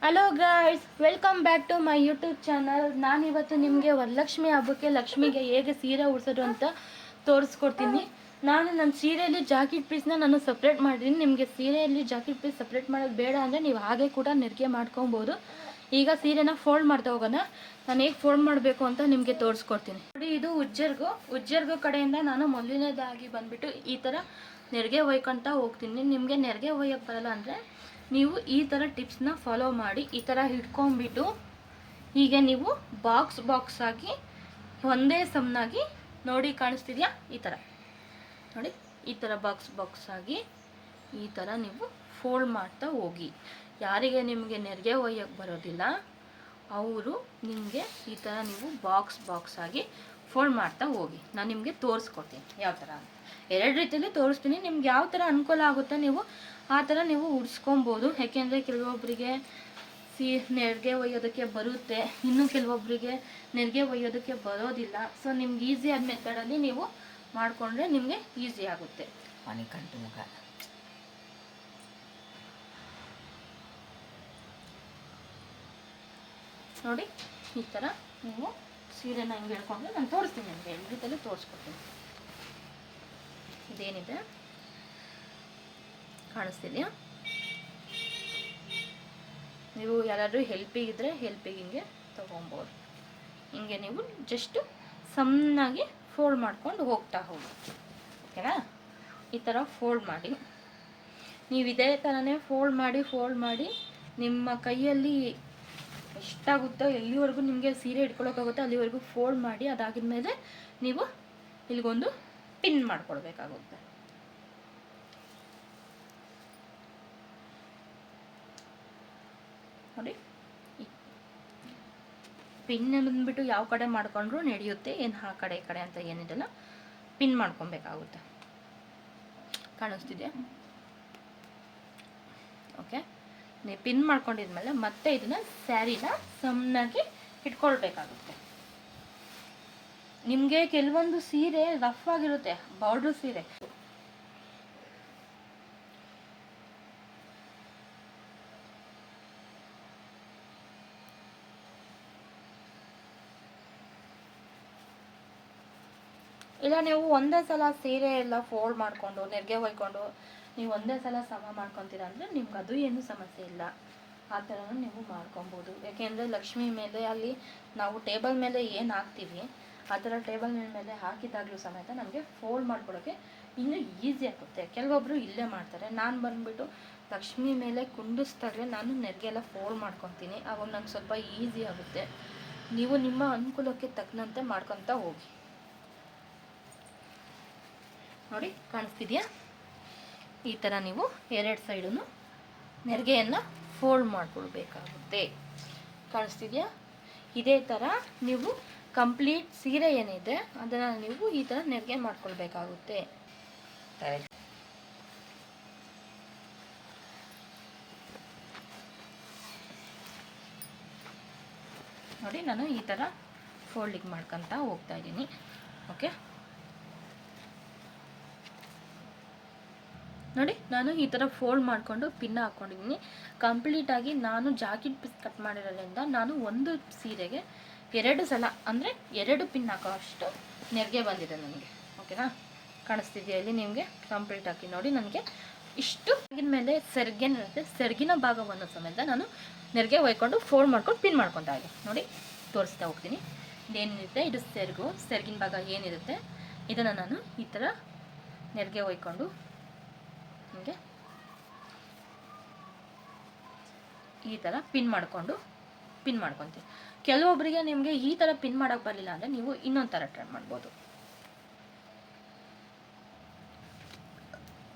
Hello guys, welcome back to my YouTube channel. ನಾನಿವತ್ತು ನಿಮಗೆ ವರಲಕ್ಷ್ಮಿ ಹಬ್ಬಕ್ಕೆ ಲಕ್ಷ್ಮಿಗೆ ಹೇಗೆ ಸೀರೆ ಉಡಿಸೋದು ಅಂತ ತೋರಿಸ್ಕೊಡ್ತೀನಿ. ನನ್ನ ಸೀರೆಯಲ್ಲಿ ಜಾಕೆಟ್ ಪೀಸ್ನ ನಾನು ಸಪ್ರೇಟ್ ಮಾಡಿದ್ದೀನಿ. ನಿಮಗೆ ಸೀರೆಯಲ್ಲಿ ಜಾಕೆಟ್ ಪೀಸ್ ಸಪ್ರೇಟ್ ಮಾಡೋದು ಬೇಡ ಅಂದರೆ ನೀವು ಹಾಗೆ ಕೂಡ ನೆರಿಗೆ ಮಾಡ್ಕೊಬೋದು. ಈಗ ಸೀರೆನ ಫೋಲ್ಡ್ ಮಾಡ್ತಾ ಹೋಗೋಣ. ನಾನು ಹೇಗೆ ಫೋಲ್ಡ್ ಮಾಡಬೇಕು ಅಂತ ನಿಮಗೆ ತೋರಿಸ್ಕೊಡ್ತೀನಿ ನೋಡಿ. ಇದು ಉಜ್ಜರ್ಗು ಕಡೆಯಿಂದ ನಾನು ಮೊದಲನೇದಾಗಿ ಬಂದುಬಿಟ್ಟು ಈ ಥರ ನೆರಿಗೆ ಒಯ್ಕೊಂತ ಹೋಗ್ತೀನಿ. ನಿಮಗೆ ನೆರಿಗೆ ಒಯ್ಯೋಕ್ಕೆ ಬರಲ್ಲ ಅಂದರೆ ನೀವು ಈ ಥರ ಟಿಪ್ಸ್ನ ಫಾಲೋ ಮಾಡಿ ಈ ಥರ ಹಿಡ್ಕೊಂಡ್ಬಿಟ್ಟು ಹೀಗೆ ನೀವು ಬಾಕ್ಸ್ ಆಗಿ ಒಂದೇ ಸಮನಾಗಿ ನೋಡಿ, ಕಾಣಿಸ್ತಿದೆಯಾ? ಈ ಥರ ನೋಡಿ, ಈ ಥರ ಬಾಕ್ಸ್ ಆಗಿ ಈ ಥರ ನೀವು ಫೋಲ್ಡ್ ಮಾಡ್ತಾ ಹೋಗಿ. ಯಾರಿಗೆ ನಿಮಗೆ ನೆರಿಗೆ ಒಯ್ಯೋಕ್ಕೆ ಬರೋದಿಲ್ಲ ಅವರು ನಿಮಗೆ ಈ ಥರ ನೀವು ಬಾಕ್ಸ್ ಆಗಿ ಫೋಲ್ಡ್ ಮಾಡ್ತಾ ಹೋಗಿ. ನಾನು ನಿಮಗೆ ತೋರಿಸ್ಕೊಡ್ತೀನಿ ಯಾವ ಥರ ಅಂತ. ಎರಡು ರೀತಿಯಲ್ಲಿ ತೋರಿಸ್ತೀನಿ. ನಿಮ್ಗೆ ಯಾವ ಥರ ಅನುಕೂಲ ಆಗುತ್ತೆ ನೀವು ಆ ಥರ ನೀವು ಉಡಿಸ್ಕೊಬೋದು. ಯಾಕೆಂದರೆ ಕೆಲವೊಬ್ಬರಿಗೆ ನೆರಿಗೆ ಒಯ್ಯೋದಕ್ಕೆ ಬರುತ್ತೆ, ಇನ್ನು ಕೆಲವೊಬ್ಬರಿಗೆ ನೆರಿಗೆ ಒಯ್ಯೋದಕ್ಕೆ ಬರೋದಿಲ್ಲ. ಸೊ ನಿಮ್ಗೆ ಈಸಿಯಾದ ಮೆಥಡಲ್ಲಿ ನೀವು ಮಾಡಿಕೊಂಡ್ರೆ ನಿಮಗೆ ಈಸಿ ಆಗುತ್ತೆ. ಮಣಿಕಂಠ ಮುಖ ನೋಡಿ, ಈ ಥರ ನೀವು ಸೀರೆನ ಹಿಂಗೆ ಹೇಳ್ಕೊಂಡ್ರೆ ನಾನು ತೋರಿಸ್ತೀನಿ. ನಿಮಗೆ ಎರಡು ರೀತಿಯಲ್ಲಿ ತೋರಿಸ್ಕೊಡ್ತೀನಿ. ಇದೇನಿದೆ ಕಾಣಿಸ್ತಿದೆಯಾ? ನೀವು ಯಾರಾದರೂ ಹೆಲ್ಪಿಗಿದ್ರೆ ಹಿಂಗೆ ತೊಗೊಬೋದು. ಹಿಂಗೆ ನೀವು ಜಸ್ಟ್ ಸಣ್ಣಾಗಿ ಫೋಲ್ಡ್ ಮಾಡ್ಕೊಂಡು ಹೋಗ್ತಾ ಹೋಗಿ. ಓಕೆನಾ? ಈ ಥರ ಫೋಲ್ಡ್ ಮಾಡಿ ನೀವು ಇದೇ ಥರನೇ ಫೋಲ್ಡ್ ಮಾಡಿ ನಿಮ್ಮ ಕೈಯಲ್ಲಿ ಎಷ್ಟಾಗುತ್ತೋ ಎಲ್ಲಿವರೆಗೂ ನಿಮಗೆ ಸೀರೆ ಇಟ್ಕೊಳ್ಳೋಕ್ಕಾಗುತ್ತೋ ಅಲ್ಲಿವರೆಗೂ ಫೋಲ್ಡ್ ಮಾಡಿ. ಅದಾಗಿದ ಮೇಲೆ ನೀವು ಇಲ್ಲಿಗೊಂದು ಪಿನ್ ಮಾಡ್ಕೊಳ್ಬೇಕಾಗುತ್ತೆ. ನೋಡಿ, ಪಿನ್ ಬಂದ್ಬಿಟ್ಟು ಯಾವ ಕಡೆ ಮಾಡ್ಕೊಂಡ್ರು ನಡೆಯುತ್ತೆ. ಏನು ಆ ಕಡೆ ಈ ಕಡೆ ಅಂತ ಏನಿದೆಲ್ಲ ಪಿನ್ ಮಾಡ್ಕೊಬೇಕಾಗುತ್ತೆ. ಕಾಣಿಸ್ತಿದೆಯಾ? ಓಕೆ, ನೀವು ಪಿನ್ ಮಾಡ್ಕೊಂಡಿದ್ಮೇಲೆ ಮತ್ತೆ ಇದನ್ನ ಸ್ಯಾರಿನ ಸಣ್ಣಾಗಿ ಇಟ್ಕೊಳ್ಬೇಕಾಗುತ್ತೆ. ನಿಮಗೆ ಕೆಲವೊಂದು ಸೀರೆ ರಫ್ ಆಗಿರುತ್ತೆ, ಬಾರ್ಡರ್ ಸೀರೆ. ಇಲ್ಲ ನೀವು ಒಂದೇ ಸಲ ಸೀರೆ ಎಲ್ಲ ಫೋಲ್ಡ್ ಮಾಡಿಕೊಂಡು ನೆರಿಗೆ ಒಯ್ಕೊಂಡು ನೀವು ಒಂದೇ ಸಲ ಸಮ ಮಾಡ್ಕೊತೀರ ಅಂದರೆ ನಿಮ್ಗೆ ಅದು ಏನೂ ಸಮಸ್ಯೆ ಇಲ್ಲ. ಆ ಥರನೂ ನೀವು ಮಾಡ್ಕೊಬೋದು. ಯಾಕೆಂದರೆ ಲಕ್ಷ್ಮಿ ಮೇಲೆ ಅಲ್ಲಿ ನಾವು ಟೇಬಲ್ ಮೇಲೆ ಏನು ಹಾಕ್ತೀವಿ ಆ ಥರ ಟೇಬಲ್ ಮೇಲೆ ಹಾಕಿದಾಗಲೂ ಸಮೇತ ನಮಗೆ ಫೋಲ್ಡ್ ಮಾಡ್ಕೊಳ್ಳೋಕ್ಕೆ ಇನ್ನೂ ಈಸಿ ಆಗುತ್ತೆ. ಕೆಲವೊಬ್ಬರು ಇಲ್ಲೇ ಮಾಡ್ತಾರೆ. ನಾನು ಬಂದುಬಿಟ್ಟು ಲಕ್ಷ್ಮಿ ಮೇಲೆ ಕುಂಡಿಸ್ದಾಗಲೇ ನಾನು ನೆರಿಗೆ ಎಲ್ಲ ಫೋಲ್ಡ್ ಮಾಡ್ಕೊತೀನಿ. ಅವಾಗ ನಂಗೆ ಸ್ವಲ್ಪ ಈಸಿ ಆಗುತ್ತೆ. ನೀವು ನಿಮ್ಮ ಅನುಕೂಲಕ್ಕೆ ತಕ್ಕಂತೆ ಮಾಡ್ಕೊತಾ ಹೋಗಿ. ನೋಡಿ, ಕಾಣಿಸ್ತಿದೆಯಾ? ಈ ಥರ ನೀವು ಎರಡು ಸೈಡೂ ನೆರಿಗೆಯನ್ನು ಫೋಲ್ಡ್ ಮಾಡ್ಕೊಳ್ಬೇಕಾಗುತ್ತೆ. ಕಾಣಿಸ್ತಿದೆಯಾ? ಇದೇ ಥರ ನೀವು ಕಂಪ್ಲೀಟ್ ಸೀರೆ ಏನಿದೆ ಅದನ್ನು ನೀವು ಈ ಥರ ನೆರಿಗೆ ಮಾಡ್ಕೊಳ್ಬೇಕಾಗುತ್ತೆ. ನೋಡಿ, ನಾನು ಈ ಥರ ಫೋಲ್ಡಿಂಗ್ ಮಾಡ್ಕೊತಾ ಹೋಗ್ತಾ ಇದ್ದೀನಿ. ಓಕೆ, ನೋಡಿ, ನಾನು ಈ ಥರ ಫೋಲ್ಡ್ ಮಾಡಿಕೊಂಡು ಪಿನ್ ಹಾಕ್ಕೊಂಡಿದ್ದೀನಿ. ಕಂಪ್ಲೀಟಾಗಿ ನಾನು ಜಾಕೆಟ್ ಪೀಸ್ ಕಟ್ ಮಾಡಿರೋದ್ರಿಂದ ನಾನು ಒಂದು ಸೀರೆಗೆ 2 ಸಲ ಅಂದರೆ 2 ಪಿನ್ ಹಾಕೋ ಅಷ್ಟು ನೆರಿಗೆ ಬಂದಿದೆ ನನಗೆ. ಓಕೆನಾ? ಕಾಣಿಸ್ತಿದೆಯಾ? ಇಲ್ಲಿ ನಿಮಗೆ ಕಂಪ್ಲೀಟ್ ಹಾಕಿ ನೋಡಿ. ನನಗೆ ಇಷ್ಟು ಮೇಲೆ ಸೆರ್ಗಿನಿರುತ್ತೆ. ಸೆರ್ಗಿನ ಭಾಗವನ್ನು ಸಮೇತ ನಾನು ನೆರಿಗೆ ಒಯ್ಕೊಂಡು ಫೋಲ್ಡ್ ಮಾಡ್ಕೊಂಡು ಪಿನ್ ಮಾಡ್ಕೊತಾ ಇದ್ದೀನಿ. ನೋಡಿ, ತೋರಿಸ್ತಾ ಹೋಗ್ತೀನಿ. ಇದೇನಿರುತ್ತೆ ಇದು ಸೆರ್ಗಿನ ಭಾಗ ಏನಿರುತ್ತೆ ಇದನ್ನು ನಾನು ಈ ಥರ ನೆರಿಗೆ ಒಯ್ಕೊಂಡು ಹಿಂಗೆ ಈ ಥರ ಪಿನ್ ಮಾಡ್ಕೊತೀವಿ. ಕೆಲವೊಬ್ಬರಿಗೆ ನಿಮಗೆ ಈ ಥರ ಪಿನ್ ಮಾಡೋಕ್ಕೆ ಬರಲಿಲ್ಲ ಅಂದರೆ ನೀವು ಇನ್ನೊಂದು ಥರ ಟ್ರೈ ಮಾಡ್ಬೋದು.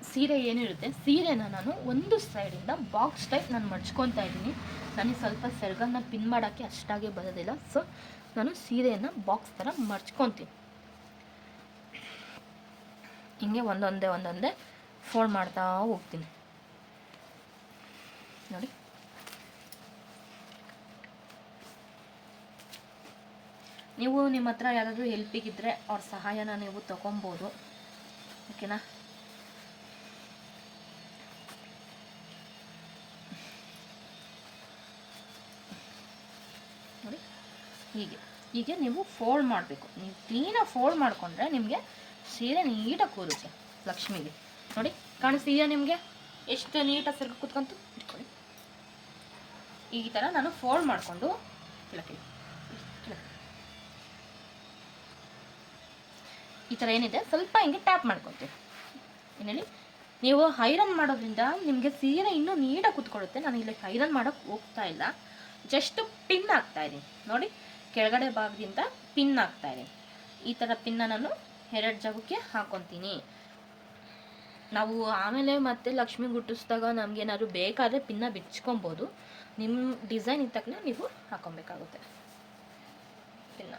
ಸೀರೆ ಏನಿರುತ್ತೆ ಸೀರೆನ ನಾನು ಒಂದು ಸೈಡಿಂದ ಬಾಕ್ಸ್ ಟೈಪ್ ನಾನು ಮಡ್ಚ್ಕೊತಾ ಇದ್ದೀನಿ. ನನಗೆ ಸ್ವಲ್ಪ ಸೆರ್ಗನ್ನು ಪಿನ್ ಮಾಡೋಕ್ಕೆ ಅಷ್ಟಾಗಿ ಬರೋದಿಲ್ಲ. ಸೊ ನಾನು ಸೀರೆಯನ್ನು ಬಾಕ್ಸ್ ಥರ ಮಡ್ಚ್ಕೊತೀನಿ. ಹಿಂಗೆ ಒಂದೊಂದೇ ಫೋಲ್ಡ್ ಮಾಡ್ತಾ ಹೋಗ್ತೀನಿ. ನೋಡಿ, ನೀವು ನಿಮ್ಮ ಹತ್ರ ಯಾರಾದರೂ ಹೆಲ್ಪಿಗಿದ್ರೆ ಅವ್ರ ಸಹಾಯನ ನೀವು ತಗೊಬೋದು. ಓಕೆನಾ? ನೋಡಿ ಹೀಗೆ ನೀವು ಫೋಲ್ಡ್ ಮಾಡಬೇಕು. ನೀವು ಕ್ಲೀನಾಗಿ ಫೋಲ್ಡ್ ಮಾಡಿಕೊಂಡ್ರೆ ನಿಮಗೆ ಸೀರೆ ನೀಟಾಗಿ ಕೂರುತ್ತೆ ಲಕ್ಷ್ಮಿಗೆ. ನೋಡಿ ಕಾಣಿಸ್ತಿದೆಯಾ ನಿಮಗೆ ಎಷ್ಟು ನೀಟಾಗಿ ಸೆರಗು ಕೂತ್ಕೊಂತು? ಇಟ್ಕೊಳ್ಳಿ. ಈ ಥರ ನಾನು ಫೋಲ್ಡ್ ಮಾಡಿಕೊಂಡು ಕೆಳಕ್ಕೆ ಈ ಥರ ಏನಿದೆ ಸ್ವಲ್ಪ ಹಿಂಗೆ ಟ್ಯಾಪ್ ಮಾಡ್ಕೊತೀವಿ. ಏನೇಳಿ ನೀವು ಐರನ್ ಮಾಡೋದ್ರಿಂದ ನಿಮಗೆ ಸೀರೆ ಇನ್ನೂ ನೀಟಾಗಿ ಕೂತ್ಕೊಳ್ಳುತ್ತೆ. ನಾನು ಇಲ್ಲಿ ಐರನ್ ಮಾಡೋಕ್ಕೆ ಹೋಗ್ತಾ ಇಲ್ಲ, ಜಸ್ಟ್ ಪಿನ್ ಹಾಕ್ತಾಯಿದ್ದೀನಿ. ನೋಡಿ ಕೆಳಗಡೆ ಭಾಗದಿಂದ ಪಿನ್ ಹಾಕ್ತಾಯಿದ್ದೀನಿ. ಈ ಥರ ಪಿನ್ನ ನಾನು 2 ಜಾಗಕ್ಕೆ ಹಾಕ್ಕೊತೀನಿ. ನಾವು ಆಮೇಲೆ ಮತ್ತೆ ಲಕ್ಷ್ಮಿ ಗುಟ್ಟಿಸಿದಾಗ ನಮಗೇನಾದ್ರು ಬೇಕಾದರೆ ಪಿನ್ನ ಬಿಚ್ಕೊಬೋದು. ನಿಮ್ಮ ಡಿಸೈನ್ ಇದ್ದ ತಕ್ಷಣ ನೀವು ಹಾಕ್ಕೊಬೇಕಾಗುತ್ತೆ ಪಿನ್ನ.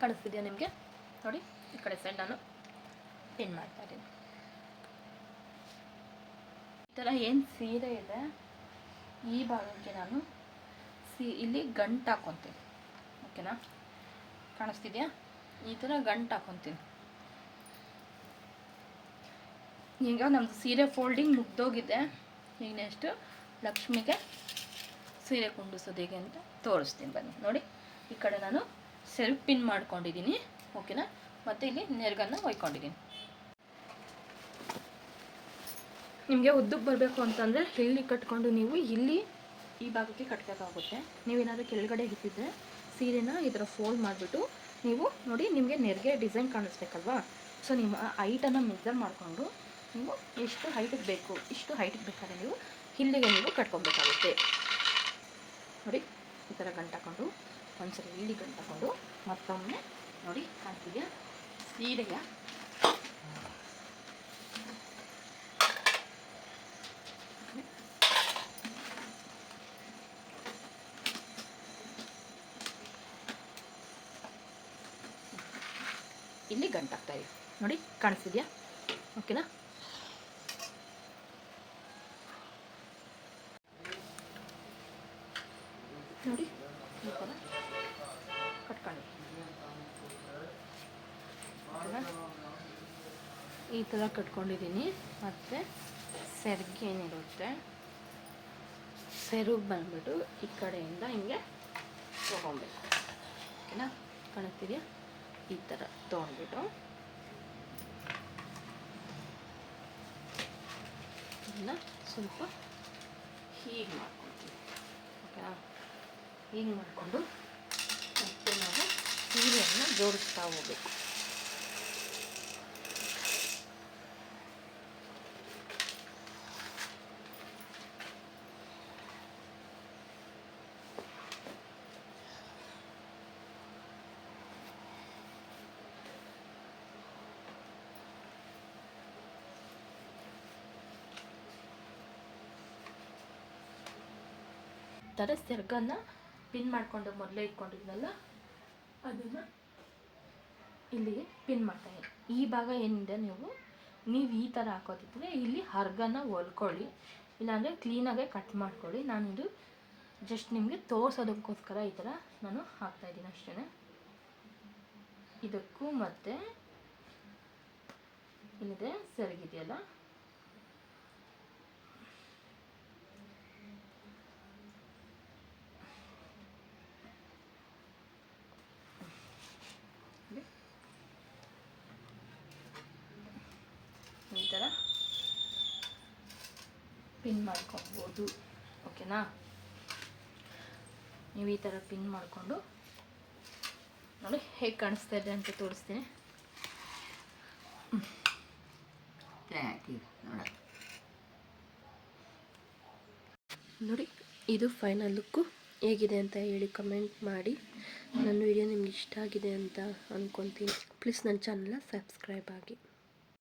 ಕಾಣಿಸ್ತಿದೆಯಾ ನಿಮಗೆ? ನೋಡಿ ಈ ಕಡೆ ಸೈಡ್ ನಾನು ಪಿನ್ ಮಾಡ್ತಾ ಇದ್ದೀನಿ. ಈ ಥರ ಏನು ಸೀರೆ ಇದೆ ಈ ಭಾಗಕ್ಕೆ ನಾನು ಇಲ್ಲಿ ಗಂಟು ಹಾಕ್ಕೊತೀನಿ. ಓಕೆನಾ? ಕಾಣಿಸ್ತಿದೆಯಾ? ಈ ಥರ ಗಂಟು ಹಾಕ್ಕೊತೀನಿ. ಈಗ ನಮ್ಮದು ಸೀರೆ ಫೋಲ್ಡಿಂಗ್ ಮುಗ್ದೋಗಿದೆ. ಈಗ ನೆಕ್ಸ್ಟು ಲಕ್ಷ್ಮಿಗೆ ಸೀರೆ ಕುಂಡಿಸೋದು ಹೇಗೆ ಅಂತ ತೋರಿಸ್ತೀನಿ ಬನ್ನಿ. ನೋಡಿ ಈ ಕಡೆ ನಾನು ಸೆಲ್ಫ್ ಪಿನ್ ಮಾಡ್ಕೊಂಡಿದ್ದೀನಿ. ಓಕೆನಾ? ಮತ್ತು ಇಲ್ಲಿ ನೆರ್ಗನ್ನು ಒಯ್ಕೊಂಡಿದ್ದೀನಿ. ನಿಮಗೆ ಉದ್ದಕ್ಕೆ ಬರಬೇಕು ಅಂತಂದರೆ ಇಲ್ಲಿ ಕಟ್ಕೊಂಡು ನೀವು ಇಲ್ಲಿ ಈ ಭಾಗಕ್ಕೆ ಕಟ್ಟಬೇಕಾಗುತ್ತೆ. ನೀವೇನಾದರೂ ಕೆಳಗಡೆ ಇಟ್ಟಿದ್ರೆ ಸೀರೆನ ಈ ಥರ ಫೋಲ್ಡ್ ಮಾಡಿಬಿಟ್ಟು ನೀವು ನೋಡಿ ನಿಮಗೆ ನೆರಿಗೆ ಡಿಸೈನ್ ಕಾಣಿಸ್ಬೇಕಲ್ವಾ? ಸೊ ನೀವು ಆ ಹೈಟನ್ನು ಮೆಜರ್ ಮಾಡಿಕೊಂಡು ನೀವು ಎಷ್ಟು ಹೈಟಿಗೆ ಬೇಕು ಇಷ್ಟು ಹೈಟಿಗೆ ಬೇಕಾದ್ರೆ ನೀವು ಇಲ್ಲಿಗೆ ನೀವು ಕಟ್ಕೊಬೇಕಾಗುತ್ತೆ. ನೋಡಿ ಈ ಥರ ಗಂಟು ಹಾಕ್ಕೊಂಡು ಒಂದ್ಸರಿ ಇಲ್ಲಿ ಗಂಟು ಹಾಕ್ಕೊಂಡು ಮತ್ತೊಮ್ಮೆ ನೋಡಿ ಕಾಣ್ತಿದೆಯಾ ಸೀರೆಯ ಇಲ್ಲಿ ಗಂಟು ಹಾಕ್ತಾ ಇದೆ. ನೋಡಿ ಕಾಣಿಸ್ತಿದೆಯಾ? ಓಕೆನಾ? ನೋಡಿ ಈ ಥರ ಕಟ್ಕೊಂಡು ಈ ಥರ ಕಟ್ಕೊಂಡಿದ್ದೀನಿ. ಮತ್ತು ಸೆರಗು ಏನಿರುತ್ತೆ ಸೆರಗು ಬಂದ್ಬಿಟ್ಟು ಈ ಕಡೆಯಿಂದ ಹಿಂಗೆ ತೊಗೊಬೇಕು. ಓಕೆನಾ? ಕಾಣಿಸ್ತಿದೆಯಾ? ಈ ಥರ ತೊಗೊಂಡ್ಬಿಟ್ಟು ಇದನ್ನು ಸ್ವಲ್ಪ ಹೀಗೆ ಮಾಡ್ಕೊತೀವಿ. ಓಕೆನಾ? ಹೀಗೆ ಮಾಡಿಕೊಂಡು ಮತ್ತೆ ನಾವು ಸೀರೆಯನ್ನು ಜೋಡಿಸ್ತಾ ಹೋಗ್ಬೇಕು. ಥರ ಸೆರಗನ್ನು ಪಿನ್ ಮಾಡಿಕೊಂಡು ಮೊದಲೇ ಇಟ್ಕೊಂಡಿದ್ನಲ್ಲ ಅದನ್ನು ಇಲ್ಲಿಗೆ ಪಿನ್ ಮಾಡ್ತಾಯಿದ್ದೀನಿ. ಈ ಭಾಗ ಏನಿದೆ ನೀವು ಈ ಥರ ಹಾಕೋದಿದ್ರೆ ಇಲ್ಲಿ ಹರ್ಗನ ಹೊಲ್ಕೊಳ್ಳಿ, ಇಲ್ಲಾಂದರೆ ಕ್ಲೀನಾಗೆ ಕಟ್ ಮಾಡ್ಕೊಳ್ಳಿ. ನಾನಿದು ಜಸ್ಟ್ ನಿಮಗೆ ತೋರಿಸೋದಕ್ಕೋಸ್ಕರ ಈ ಥರ ನಾನು ಹಾಕ್ತಾಯಿದ್ದೀನಿ ಅಷ್ಟೇ. ಇದಕ್ಕೂ ಮತ್ತು ಇಲ್ಲಿದೆ ಸೆರಗಿದೆಯಲ್ಲ ಈ ಥರ ಪಿನ್ ಮಾಡ್ಕೊಬೋದು. ಓಕೆನಾ? ನೀವು ಈ ಥರ ಪಿನ್ ಮಾಡಿಕೊಂಡು ನೋಡಿ ಹೇಗೆ ಕಾಣಿಸ್ತಾ ಇದೆ ಅಂತ ತೋರಿಸ್ತೀನಿ. ನೋಡಿ ಇದು ಫೈನಲ್ ಲುಕ್ಕು ಹೇಗಿದೆ ಅಂತ ಹೇಳಿ ಕಮೆಂಟ್ ಮಾಡಿ. ನನ್ನ ವಿಡಿಯೋ ನಿಮ್ಗೆ ಇಷ್ಟ ಆಗಿದೆ ಅಂತ ಅಂದ್ಕೊತೀನಿ. ಪ್ಲೀಸ್ ನನ್ನ ಚಾನಲ್ನ ಸಬ್ಸ್ಕ್ರೈಬ್ ಆಗಿ.